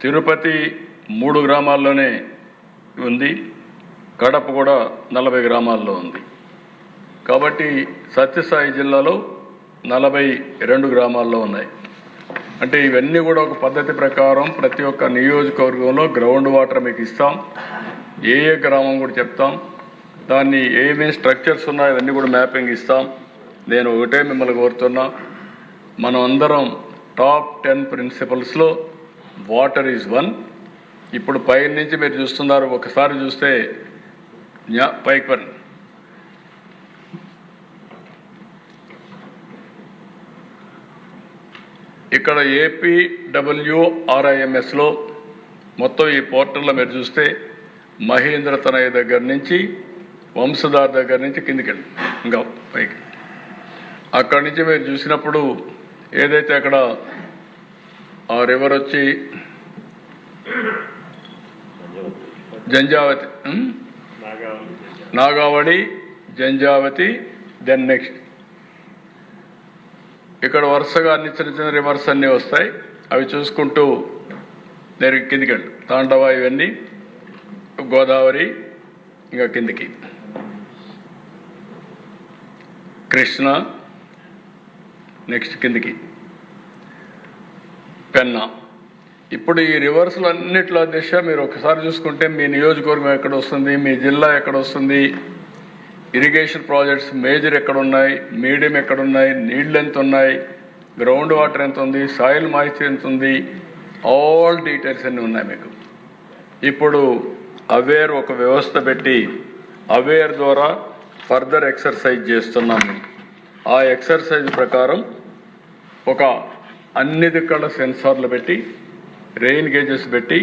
తిరుపతి 3 గ్రామాల్లోనే ఉంది, కడప కూడా 40 గ్రామాల్లో ఉంది. కాబట్టి సత్యసాయి జిల్లాలో 42 గ్రామాల్లో ఉన్నాయి. అంటే ఇవన్నీ కూడా ఒక పద్ధతి ప్రకారం ప్రతి ఒక్క నియోజకవర్గంలో గ్రౌండ్ వాటర్ మీకు ఇస్తాం. ఏ గ్రామం కూడా చెప్తాం, దాన్ని ఏమేమి స్ట్రక్చర్స్ ఉన్నాయో అవన్నీ కూడా మ్యాపింగ్ ఇస్తాం. నేను ఒకటే మిమ్మల్ని కోరుతున్నా, మనం అందరం టాప్ 10 ప్రిన్సిపల్స్లో వాటర్ ఈజ్ వన్. ఇప్పుడు పై నుంచి మీరు చూస్తున్నారు, ఒకసారి చూస్తే పైకి ఇక్కడ APWRIMSలో మొత్తం ఈ పోర్టల్లో మీరు చూస్తే మహేంద్ర తనయ్య దగ్గర నుంచి వంశధార్ దగ్గర నుంచి కిందికి వెళ్ళి ఇంకా పైకి, అక్కడి నుంచి మీరు చూసినప్పుడు ఏదైతే అక్కడ ఆ రివర్ వచ్చి జంజావతి, నాగావళి, జంజావతి, దెన్ నెక్స్ట్ ఇక్కడ వరుసగా అన్ని చిన్న చిన్న రివర్స్ అన్నీ వస్తాయి. అవి చూసుకుంటూ నేను కిందికి వెళ్ళి తాండవ, ఇవన్నీ గోదావరి, ఇంకా కిందికి కృష్ణ, నెక్స్ట్ కిందికి పెన్నా. ఇప్పుడు ఈ రివర్స్లు అన్నిట్లో దిశ మీరు ఒకసారి చూసుకుంటే మీ నియోజకవర్గం ఎక్కడ వస్తుంది, మీ జిల్లా ఎక్కడ వస్తుంది, ఇరిగేషన్ ప్రాజెక్ట్స్ మేజర్ ఎక్కడ ఉన్నాయి, మీడియం ఎక్కడ ఉన్నాయి, నీళ్ళు ఎంత ఉన్నాయి, గ్రౌండ్ వాటర్ ఎంత ఉంది, సాయిల్ మాయిశ్చర్ ఎంత ఉంది, ఆల్ డీటెయిల్స్ అన్నీ ఉన్నాయి మీకు. ఇప్పుడు అవేర్ ఒక వ్యవస్థ పెట్టి అవేర్ ద్వారా ఫర్దర్ ఎక్సర్సైజ్ చేస్తున్నాము. ఆ ఎక్సర్సైజ్ ప్రకారం ఒక అన్ని దిక్కల సెన్సార్లు పెట్టి, రెయిన్ గేజెస్ పెట్టి,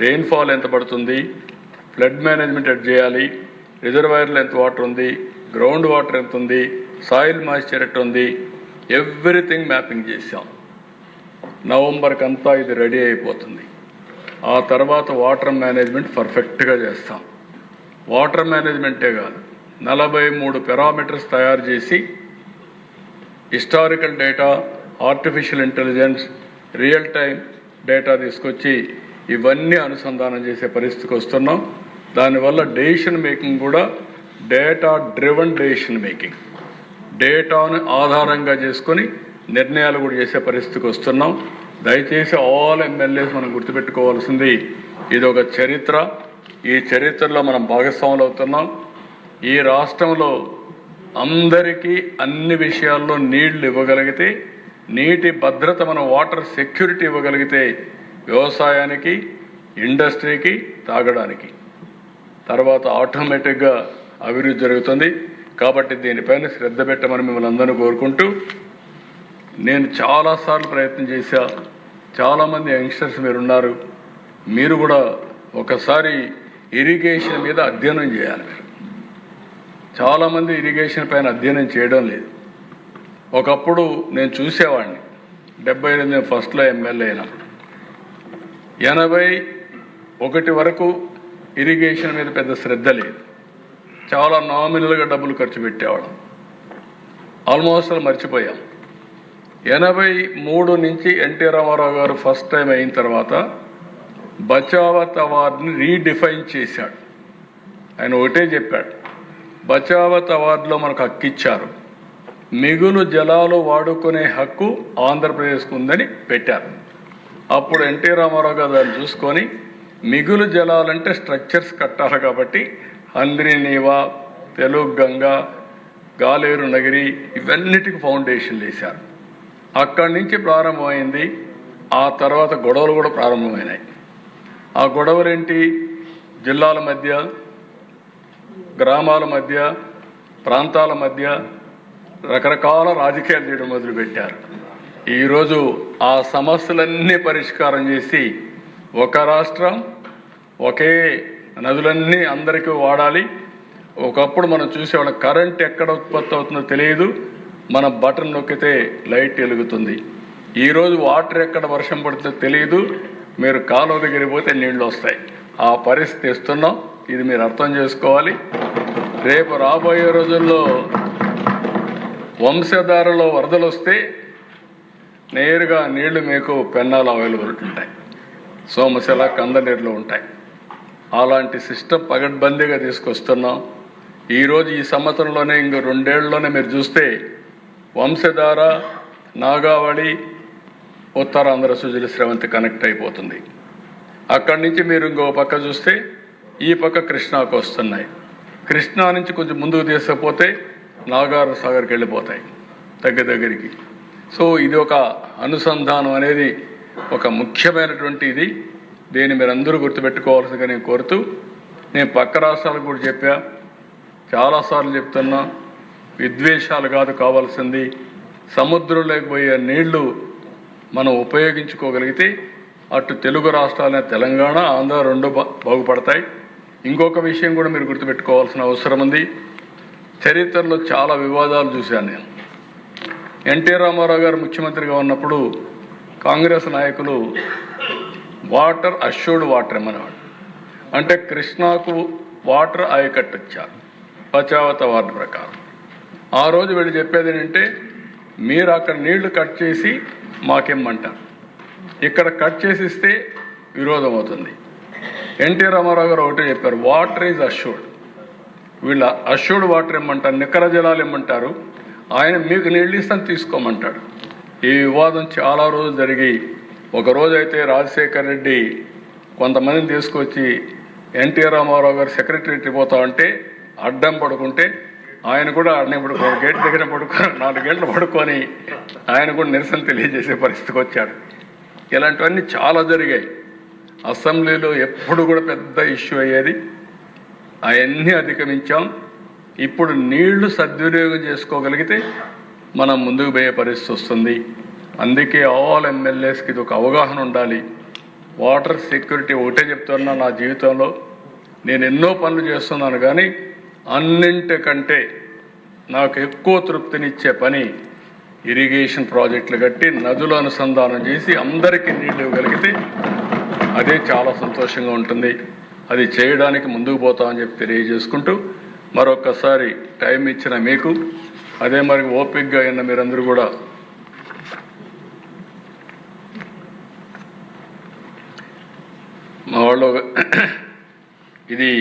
రెయిన్ఫాల్ ఎంత పడుతుంది, ఫ్లడ్ మేనేజ్మెంట్ ఎట్ చేయాలి, రిజర్వాయర్లో ఎంత వాటర్ ఉంది, గ్రౌండ్ వాటర్ ఎంత ఉంది, సాయిల్ మాయిశ్చర్ ఎట్ ఉంది, ఎవ్రీథింగ్ మ్యాపింగ్ చేసాం. నవంబర్కి అంతా ఇది రెడీ అయిపోతుంది. ఆ తర్వాత వాటర్ మేనేజ్మెంట్ పర్ఫెక్ట్గా చేస్తాం. వాటర్ మేనేజ్మెంటే కాదు, 43 పారామీటర్స్ తయారు చేసి historical data, artificial intelligence, real time data తీసుకొచ్చి ఇవన్నీ అనుసంధానం చేసే పరిస్థితికి వస్తున్నాం. దానివల్ల డెసిషన్ మేకింగ్ కూడా డేటా డ్రివన్ డెసిషన్ మేకింగ్, డేటాను ఆధారంగా చేసుకొని నిర్ణయాలు కూడా చేసే పరిస్థితికి వస్తున్నాం. దయచేసి ఆల్ ఎమ్మెల్యేస్ మనం గుర్తుపెట్టుకోవాల్సింది, ఇది ఒక చరిత్ర. ఈ చరిత్రలో మనం భాగస్వాములు అవుతున్నాం. ఈ రాష్ట్రంలో అందరికీ అన్ని విషయాల్లో నీళ్లు ఇవ్వగలిగితే, నీటి భద్రత, మనం వాటర్ సెక్యూరిటీ ఇవ్వగలిగితే వ్యవసాయానికి, ఇండస్ట్రీకి, తాగడానికి, తర్వాత ఆటోమేటిక్గా అభివృద్ధి జరుగుతుంది. కాబట్టి దీనిపైన శ్రద్ధ పెట్టమని మిమ్మల్ని అందరూ కోరుకుంటూ, నేను చాలాసార్లు ప్రయత్నం చేశా. చాలామంది యంగ్స్టర్స్ మీరున్నారు, మీరు కూడా ఒకసారి ఇరిగేషన్ మీద అధ్యయనం చేయాలి. మీరు చాలామంది ఇరిగేషన్ పైన అధ్యయనం చేయడం లేదు. ఒకప్పుడు నేను చూసేవాడిని, 78 ఫస్ట్లో ఎమ్మెల్యే అయినప్పుడు, 81 వరకు ఇరిగేషన్ మీద పెద్ద శ్రద్ధ లేదు. చాలా నామినల్గా డబ్బులు ఖర్చు పెట్టేవాళ్ళం. ఆల్మోస్ట్ మర్చిపోయాం. 83 నుంచి ఎన్టీ రామారావు గారు ఫస్ట్ టైం అయిన తర్వాత బచావత్ అవార్డుని రీడిఫైన్ చేశాడు. ఆయన ఒకటే చెప్పాడు, బచావత్ అవార్డులో మనకు హక్కు ఇచ్చారు, మిగులు జలాలు వాడుకునే హక్కు ఆంధ్రప్రదేశ్కు ఉందని పెట్టారు. అప్పుడు ఎన్టీ రామారావు గారు దాన్ని చూసుకొని, మిగులు జలాలంటే స్ట్రక్చర్స్ కట్టాలి కాబట్టి హంద్రి నీవా, తెలుగు గంగా, గాలేరు నగిరి, ఇవన్నిటికి ఫౌండేషన్లు వేశారు. అక్కడి నుంచి ప్రారంభమైంది. ఆ తర్వాత గొడవలు కూడా ప్రారంభమైనాయి. ఆ గొడవలేంటి? జిల్లాల మధ్య, గ్రామాల మధ్య, ప్రాంతాల మధ్య రకరకాల రాజకీయాలు చేయడం మొదలుపెట్టారు. ఈరోజు ఆ సమస్యలన్నీ పరిష్కారం చేసి, ఒక రాష్ట్రం, ఒకే నదులన్నీ అందరికీ వాడాలి. ఒకప్పుడు మనం చూసేవాళ్ళం, కరెంట్ ఎక్కడ ఉత్పత్తి అవుతుందో తెలియదు, మన బటన్ నొక్కితే లైట్ వెలుగుతుంది. ఈరోజు వాటర్ ఎక్కడ వర్షం పడుతుందో తెలియదు, మీరు కాలువ దగ్గరికి పోతే నీళ్లు వస్తాయి. ఆ పరిస్థితి ఇస్తున్నాం. ఇది మీరు అర్థం చేసుకోవాలి. రేపు రాబోయే రోజుల్లో వంశధారలో వరదలు వస్తే నేరుగా నీళ్లు మీకు పెన్నాలు అవైలబిలిటీ ఉంటాయి. సోమశిల కందనీరులో ఉంటాయి. అలాంటి సిస్టమ్ పగడ్బందీగా తీసుకొస్తున్నాం. ఈరోజు ఈ సంవత్సరంలోనే ఇంకో 2 ఏళ్లలోనే మీరు చూస్తే వంశధార, నాగావళి, ఉత్తరాంధ్ర సుజల స్రవంతి కనెక్ట్ అయిపోతుంది. అక్కడి నుంచి మీరు ఇంకో పక్క చూస్తే ఈ పక్క కృష్ణాకు వస్తున్నాయి. కృష్ణా నుంచి కొంచెం ముందుకు తీసుకపోతే నాగార్ సాగర్కి వెళ్ళిపోతాయి దగ్గరికి. సో ఇది ఒక అనుసంధానం అనేది ఒక ముఖ్యమైనటువంటి ఇది. దీన్ని మీరు అందరూ గుర్తుపెట్టుకోవాల్సిందిగా నేను కోరుతూ, నేను పక్క రాష్ట్రాలకు కూడా చెప్పా, చాలాసార్లు చెప్తున్నా, విద్వేషాలు కాదు కావాల్సింది, సముద్రంలోకి పోయే నీళ్లు మనం ఉపయోగించుకోగలిగితే అటు తెలుగు రాష్ట్రాలనే తెలంగాణ, ఆంధ్ర 2 బాగుపడతాయి. ఇంకొక విషయం కూడా మీరు గుర్తుపెట్టుకోవాల్సిన అవసరం ఉంది. చరిత్రలో చాలా వివాదాలు చూశాను నేను. ఎన్టీ రామారావు గారు ముఖ్యమంత్రిగా ఉన్నప్పుడు కాంగ్రెస్ నాయకులు వాటర్ అష్యూర్డ్ వాటర్ ఇమ్మనేవాడు. అంటే కృష్ణాకు వాటర్ ఆయకట్టు ఇచ్చారు పచావత వాటర్ ప్రకారం. ఆ రోజు వీళ్ళు చెప్పేది ఏంటంటే, మీరు అక్కడ నీళ్లు కట్ చేసి మాకిమ్మంటారు, ఇక్కడ కట్ చేసి ఇస్తే విరోధం అవుతుంది. ఎన్టీ రామారావు గారు ఒకటే చెప్పారు, వాటర్ ఈజ్ అష్యూర్డ్. వీళ్ళ అష్యూర్డ్ వాటర్ ఇమ్మంటారు, నికర జలాలు ఇమ్మంటారు, ఆయన మీకు నీళ్ళు ఇస్తాను తీసుకోమంటాడు. ఈ వివాదం చాలా రోజులు జరిగి, ఒకరోజు అయితే రాజశేఖర్ రెడ్డి కొంతమందిని తీసుకొచ్చి ఎన్టీ రామారావు గారు సెక్రటరీకి పోతా ఉంటే అడ్డం పడుకుంటే ఆయన కూడా అడ్డం పడుకోని గేట్ దగ్గర పడుకొని 4 గంటలు పడుకొని ఆయన కూడా నిరసన తెలియజేసే పరిస్థితికి వచ్చాడు. ఇలాంటివన్నీ చాలా జరిగాయి. అసెంబ్లీలో ఎప్పుడు కూడా పెద్ద ఇష్యూ అయ్యేది, అవన్నీ అధిగమించాం. ఇప్పుడు నీళ్లు సద్వినియోగం చేసుకోగలిగితే మనం ముందుకు పోయే పరిస్థితి వస్తుంది. అందుకే ఆల్ ఎమ్మెల్యేస్కి ఇది ఒక అవగాహన ఉండాలి. వాటర్ సెక్యూరిటీ ఒకటే చెప్తున్నా, నా జీవితంలో నేను ఎన్నో పనులు చేస్తున్నాను, కానీ అన్నింటికంటే నాకు ఎక్కువ తృప్తినిచ్చే పని ఇరిగేషన్ ప్రాజెక్టులు కట్టి నదులు అనుసంధానం చేసి అందరికీ నీళ్లు ఇవ్వగలిగితే అదే చాలా సంతోషంగా ఉంటుంది. అది చేయడానికి ముందుకు పోతామని చెప్పి తెలియజేసుకుంటూ, మరొకసారి టైం ఇచ్చిన మీకు, అదే మరి ఓపికగా అయిన మీరందరూ కూడా మా వాళ్ళు ఇది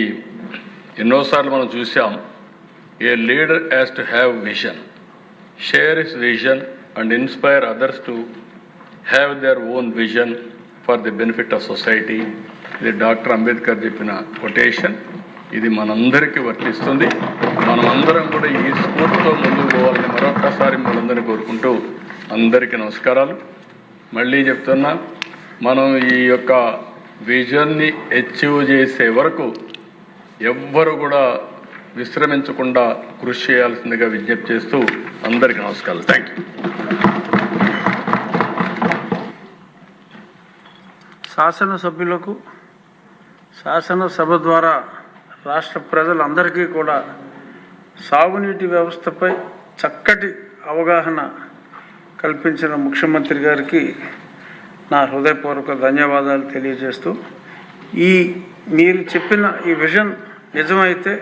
ఎన్నోసార్లు మనం చూసాం. A leader has to have vision, share his vision and inspire others to have their own vision for the benefit of society. ఇది డాక్టర్ అంబేద్కర్ చెప్పిన కొటేషన్. ఇది మనందరికీ వర్తిస్తుంది. మనమందరం కూడా ఈ స్ఫూర్తితో ముందుకు పోవాలని మరొక్కసారి మనందరినీ కోరుకుంటూ, అందరికీ నమస్కారాలు. మళ్ళీ చెప్తున్నా, మనం ఈ యొక్క విజన్ని అచీవ్ చేసే వరకు ఎవ్వరు కూడా విశ్రమించకుండా కృషి చేయాల్సిందిగా విజ్ఞప్తి చేస్తూ అందరికీ నమస్కారాలు. Thank you. శాసనసభ్యులకు శాసనసభ ద్వారా రాష్ట్ర ప్రజలందరికీ కూడా సాగునీటి వ్యవస్థపై చక్కటి అవగాహన కల్పించిన ముఖ్యమంత్రి గారికి నా హృదయపూర్వక ధన్యవాదాలు తెలియజేస్తూ, మీరు చెప్పిన ఈ విజన్ నిజమైతే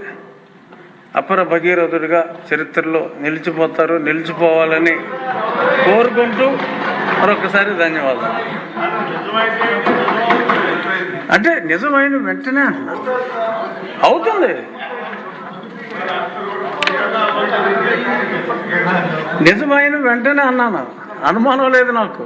అపర భగీరథుడిగా చరిత్రలో నిలిచిపోతారు, నిలిచిపోవాలని కోరుకుంటూ మరొకసారి ధన్యవాదాలు. అంటే నిజమైన వెంటనే అంటున్నారు, అవుతుంది. నిజమైన వెంటనే అన్నాను, అనుమానం లేదు నాకు.